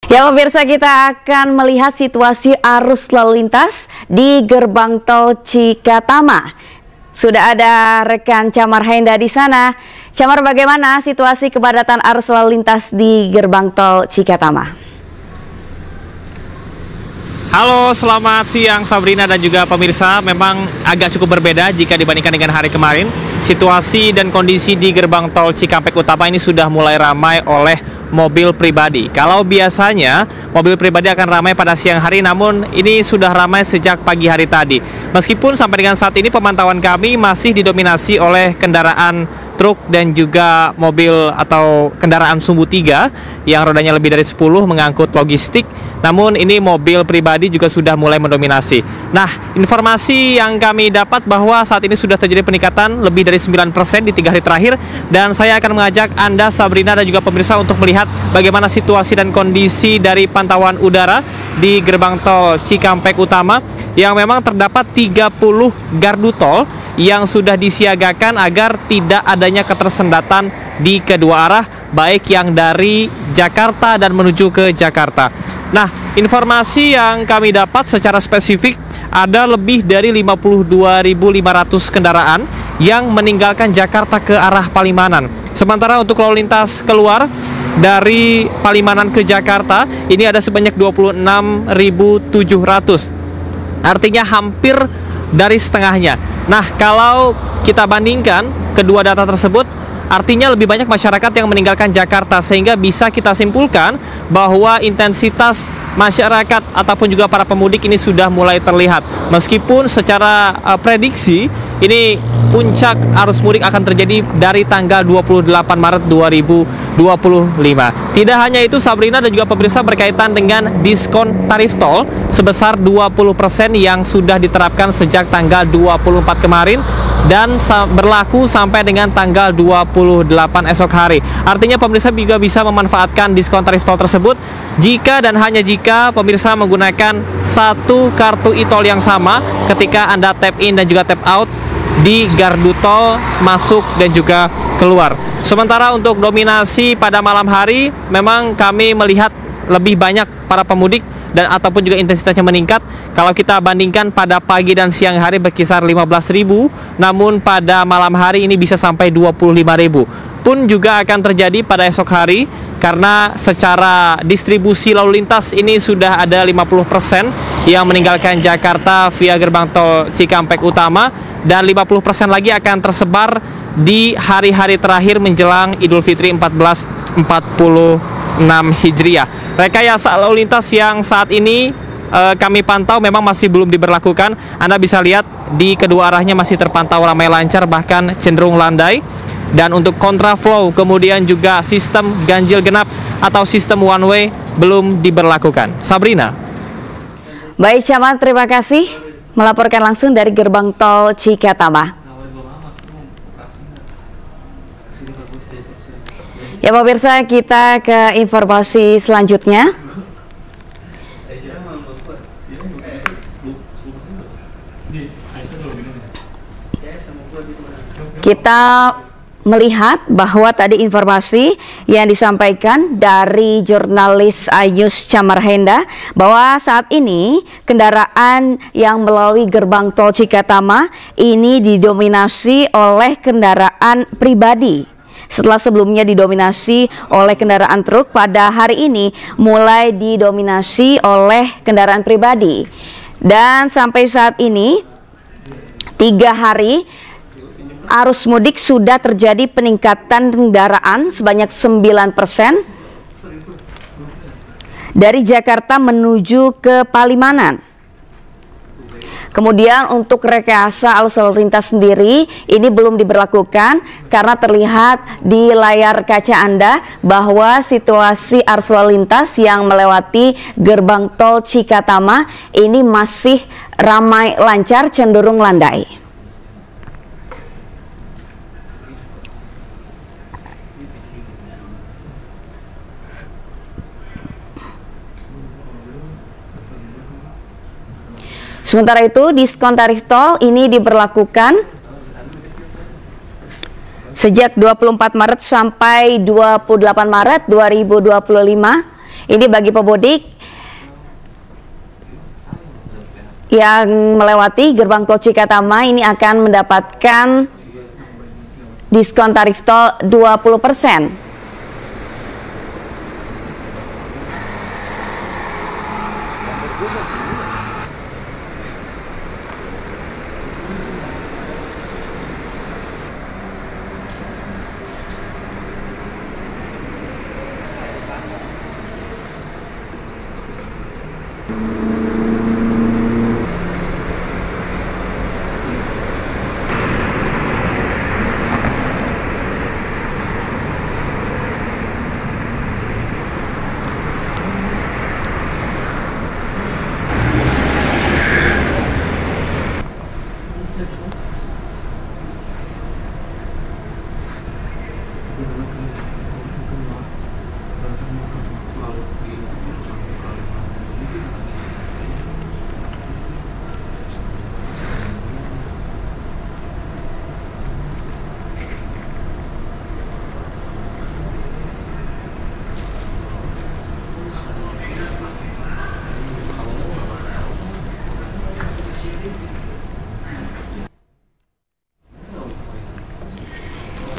Ya pemirsa, kita akan melihat situasi arus lalu lintas di gerbang tol Cikatama. Sudah ada rekan Camar Henda di sana. Camar, bagaimana situasi kepadatan arus lalu lintas di gerbang tol Cikatama? Halo, selamat siang Sabrina dan juga pemirsa. Memang agak cukup berbeda jika dibandingkan dengan hari kemarin. Situasi dan kondisi di gerbang tol Cikampek Utama ini sudah mulai ramai oleh mobil pribadi. Kalau biasanya mobil pribadi akan ramai pada siang hari, namun ini sudah ramai sejak pagi hari tadi. Meskipun sampai dengan saat ini pemantauan kami masih didominasi oleh kendaraan truk dan juga mobil atau kendaraan sumbu 3 yang rodanya lebih dari 10 mengangkut logistik. Namun ini mobil pribadi juga sudah mulai mendominasi. Nah, informasi yang kami dapat bahwa saat ini sudah terjadi peningkatan lebih dari 9% di 3 hari terakhir. Dan saya akan mengajak Anda, Sabrina, dan juga pemirsa untuk melihat bagaimana situasi dan kondisi dari pantauan udara di gerbang tol Cikampek Utama, yang memang terdapat 30 gardu tol yang sudah disiagakan agar tidak adanya ketersendatan di kedua arah, baik yang dari Jakarta dan menuju ke Jakarta. Nah, informasi yang kami dapat secara spesifik ada lebih dari 52.500 kendaraan yang meninggalkan Jakarta ke arah Palimanan. Sementara untuk lalu lintas keluar dari Palimanan ke Jakarta ini ada sebanyak 26.700. Artinya hampir dari setengahnya. Nah, kalau kita bandingkan kedua data tersebut, artinya lebih banyak masyarakat yang meninggalkan Jakarta, sehingga bisa kita simpulkan bahwa intensitas masyarakat ataupun juga para pemudik ini sudah mulai terlihat. Meskipun secara prediksi ini puncak arus mudik akan terjadi dari tanggal 28 Maret 2025. Tidak hanya itu, Sabrina dan juga pemirsa, berkaitan dengan diskon tarif tol sebesar 20% yang sudah diterapkan sejak tanggal 24 kemarin dan berlaku sampai dengan tanggal 28 esok hari. Artinya pemirsa juga bisa memanfaatkan diskon tarif tol tersebut jika dan hanya jika pemirsa menggunakan satu kartu e-tol yang sama ketika Anda tap in dan juga tap out di gardu tol masuk dan juga keluar. Sementara untuk dominasi pada malam hari, memang kami melihat lebih banyak para pemudik dan ataupun juga intensitasnya meningkat. Kalau kita bandingkan pada pagi dan siang hari berkisar 15.000, namun pada malam hari ini bisa sampai 25.000. Pun juga akan terjadi pada esok hari, karena secara distribusi lalu lintas ini sudah ada 50% yang meninggalkan Jakarta via gerbang tol Cikampek Utama, dan 50% lagi akan tersebar di hari-hari terakhir menjelang Idul Fitri 1446 Hijriah. Rekayasa lalu lintas yang saat ini kami pantau memang masih belum diberlakukan. Anda bisa lihat di kedua arahnya masih terpantau ramai lancar, bahkan cenderung landai. Dan untuk kontraflow kemudian juga sistem ganjil genap atau sistem one way belum diberlakukan. Sabrina. Baik, Camat, terima kasih melaporkan langsung dari gerbang tol Cikatama. Ya pemirsa, kita ke informasi selanjutnya. Kita melihat bahwa tadi informasi yang disampaikan dari jurnalis Ayus Camar Henda bahwa saat ini kendaraan yang melalui gerbang tol Cikatama ini didominasi oleh kendaraan pribadi. Setelah sebelumnya didominasi oleh kendaraan truk, pada hari ini mulai didominasi oleh kendaraan pribadi. Dan sampai saat ini 3 hari arus mudik sudah terjadi peningkatan kendaraan sebanyak 9% dari Jakarta menuju ke Palimanan. Kemudian untuk rekayasa arus lalu lintas sendiri ini belum diberlakukan karena terlihat di layar kaca Anda bahwa situasi arus lalu lintas yang melewati gerbang tol Cikatama ini masih ramai lancar, cenderung landai. Sementara itu, diskon tarif tol ini diberlakukan sejak 24 Maret sampai 28 Maret 2025. Ini bagi pemudik yang melewati gerbang tol Cikatama ini akan mendapatkan diskon tarif tol 20%.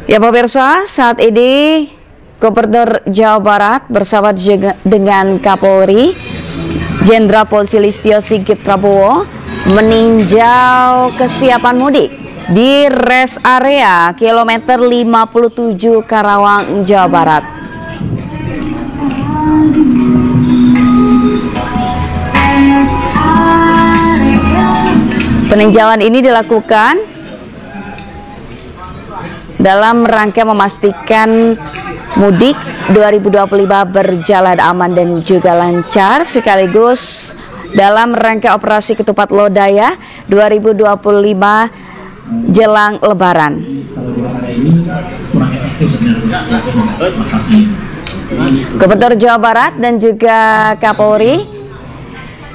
Ya pemirsa, saat ini Gubernur Jawa Barat bersama dengan Kapolri Jenderal Polisi Listio Sigit Prabowo meninjau kesiapan mudik di rest area kilometer 57 Karawang, Jawa Barat. Peninjauan ini dilakukan dalam rangka memastikan mudik 2025 berjalan aman dan juga lancar, sekaligus dalam rangka operasi Ketupat Lodaya 2025 jelang Lebaran. Gubernur Jawa Barat dan juga Kapolri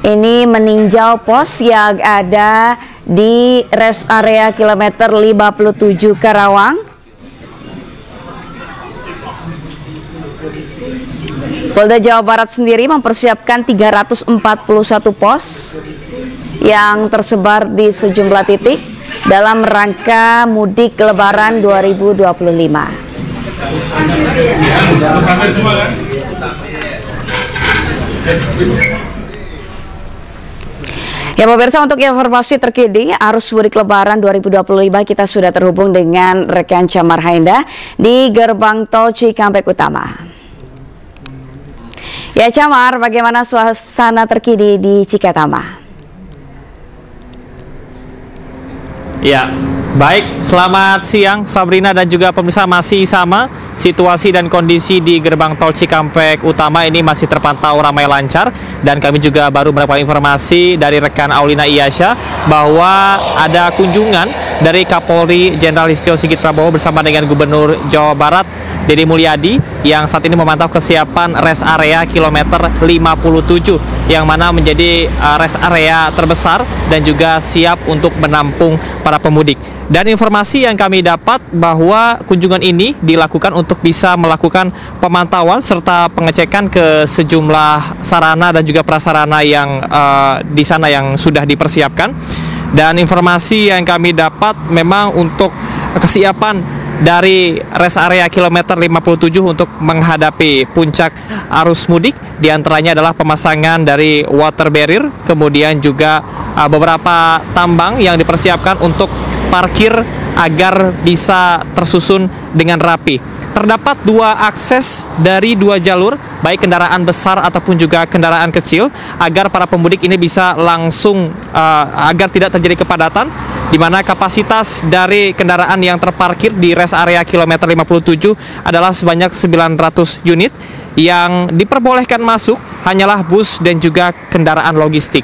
ini meninjau pos yang ada di rest area kilometer 57 Karawang. Polda Jawa Barat sendiri mempersiapkan 341 pos yang tersebar di sejumlah titik dalam rangka mudik Lebaran 2025. Ya pemirsa, untuk informasi terkini arus mudik Lebaran 2025 kita sudah terhubung dengan rekan Chamar Hainda di gerbang tol Cikampek Utama. Ya Chamar, bagaimana suasana terkini di Cikatama? Ya, baik, selamat siang Sabrina dan juga pemirsa. Masih sama situasi dan kondisi di gerbang tol Cikampek Utama ini masih terpantau ramai lancar, dan kami juga baru mendapatkan informasi dari rekan Aulina Iyasha bahwa ada kunjungan dari Kapolri Jenderal Listio Sigit Prabowo bersama dengan Gubernur Jawa Barat Dede Mulyadi yang saat ini memantau kesiapan rest area kilometer 57 yang mana menjadi rest area terbesar dan juga siap untuk menampung para pemudik. Dan informasi yang kami dapat bahwa kunjungan ini dilakukan untuk bisa melakukan pemantauan serta pengecekan ke sejumlah sarana dan juga prasarana yang di sana yang sudah dipersiapkan. Dan informasi yang kami dapat memang untuk kesiapan dari rest area kilometer 57 untuk menghadapi puncak arus mudik, diantaranya adalah pemasangan dari water barrier, kemudian juga beberapa tambang yang dipersiapkan untuk parkir agar bisa tersusun dengan rapi. Terdapat dua akses dari dua jalur, baik kendaraan besar ataupun juga kendaraan kecil, agar para pemudik ini bisa langsung agar tidak terjadi kepadatan, di mana kapasitas dari kendaraan yang terparkir di rest area kilometer 57 adalah sebanyak 900 unit, yang diperbolehkan masuk hanyalah bus dan juga kendaraan logistik.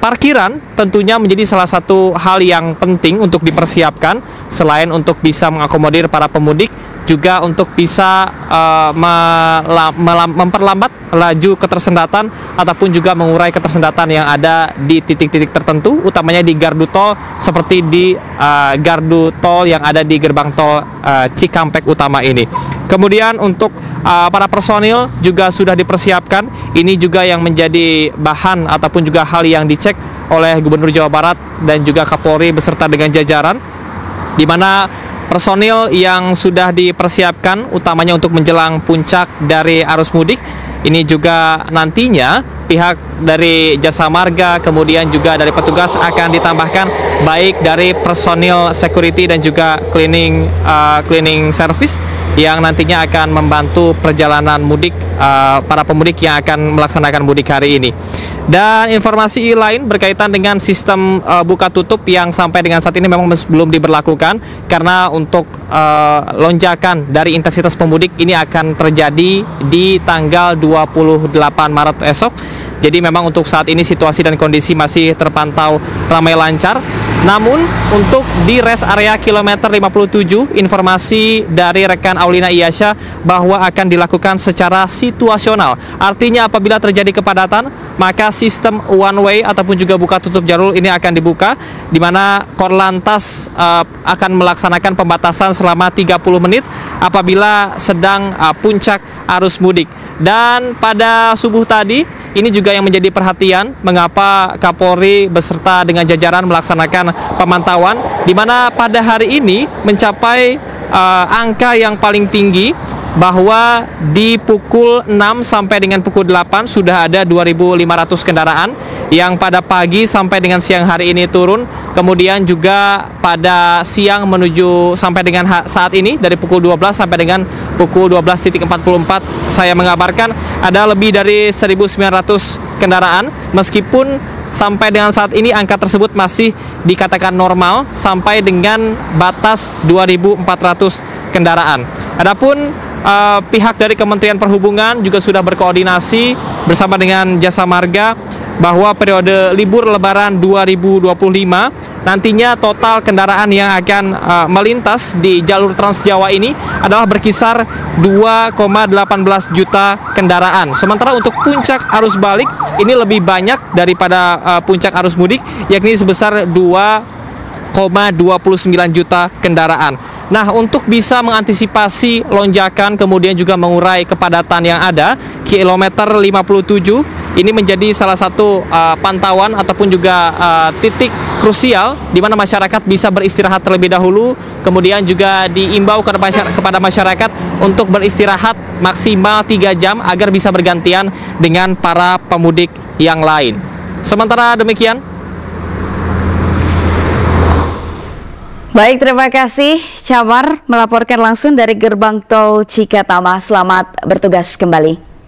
Parkiran tentunya menjadi salah satu hal yang penting untuk dipersiapkan, selain untuk bisa mengakomodir para pemudik, juga untuk bisa memperlambat laju ketersendatan ataupun juga mengurai ketersendatan yang ada di titik-titik tertentu, utamanya di gardu tol seperti di gardu tol yang ada di gerbang tol Cikampek Utama ini. Kemudian untuk para personil juga sudah dipersiapkan. Ini juga yang menjadi bahan ataupun juga hal yang dicek oleh Gubernur Jawa Barat dan juga Kapolri beserta dengan jajaran, di mana personil yang sudah dipersiapkan utamanya untuk menjelang puncak dari arus mudik. Ini juga nantinya pihak dari Jasa Marga kemudian juga dari petugas akan ditambahkan baik dari personil security dan juga cleaning service yang nantinya akan membantu perjalanan mudik para pemudik yang akan melaksanakan mudik hari ini. Dan informasi lain berkaitan dengan sistem buka tutup yang sampai dengan saat ini memang belum diberlakukan karena untuk lonjakan dari intensitas pemudik ini akan terjadi di tanggal 28 Maret esok. Jadi memang untuk saat ini situasi dan kondisi masih terpantau ramai lancar. Namun untuk di rest area kilometer 57, informasi dari rekan Aulina Iyasha bahwa akan dilakukan secara situasional. Artinya apabila terjadi kepadatan, maka sistem one way ataupun juga buka tutup jalur ini akan dibuka, di mana Korlantas akan melaksanakan pembatasan selama 30 menit apabila sedang puncak arus mudik. Dan pada subuh tadi, ini juga yang menjadi perhatian mengapa Kapolri beserta dengan jajaran melaksanakan pemantauan, di mana pada hari ini mencapai angka yang paling tinggi, bahwa di pukul 6 sampai dengan pukul 8 sudah ada 2.500 kendaraan yang pada pagi sampai dengan siang hari ini turun. Kemudian juga pada siang menuju sampai dengan saat ini dari pukul 12 sampai dengan pukul 12.44 saya mengabarkan ada lebih dari 1.900 kendaraan, meskipun sampai dengan saat ini angka tersebut masih dikatakan normal sampai dengan batas 2.400 kendaraan. Adapun pihak dari Kementerian Perhubungan juga sudah berkoordinasi bersama dengan Jasa Marga bahwa periode libur Lebaran 2025 nantinya total kendaraan yang akan melintas di jalur Trans Jawa ini adalah berkisar 2,18 juta kendaraan. Sementara untuk puncak arus balik ini lebih banyak daripada puncak arus mudik, yakni sebesar 2,29 juta kendaraan. Nah, untuk bisa mengantisipasi lonjakan kemudian juga mengurai kepadatan yang ada, kilometer 57 ini menjadi salah satu pantauan ataupun juga titik krusial di mana masyarakat bisa beristirahat terlebih dahulu, kemudian juga diimbau kepada masyarakat untuk beristirahat maksimal 3 jam agar bisa bergantian dengan para pemudik yang lain. Sementara demikian. Baik, terima kasih Camar melaporkan langsung dari Gerbang Tol Cikatama. Selamat bertugas kembali.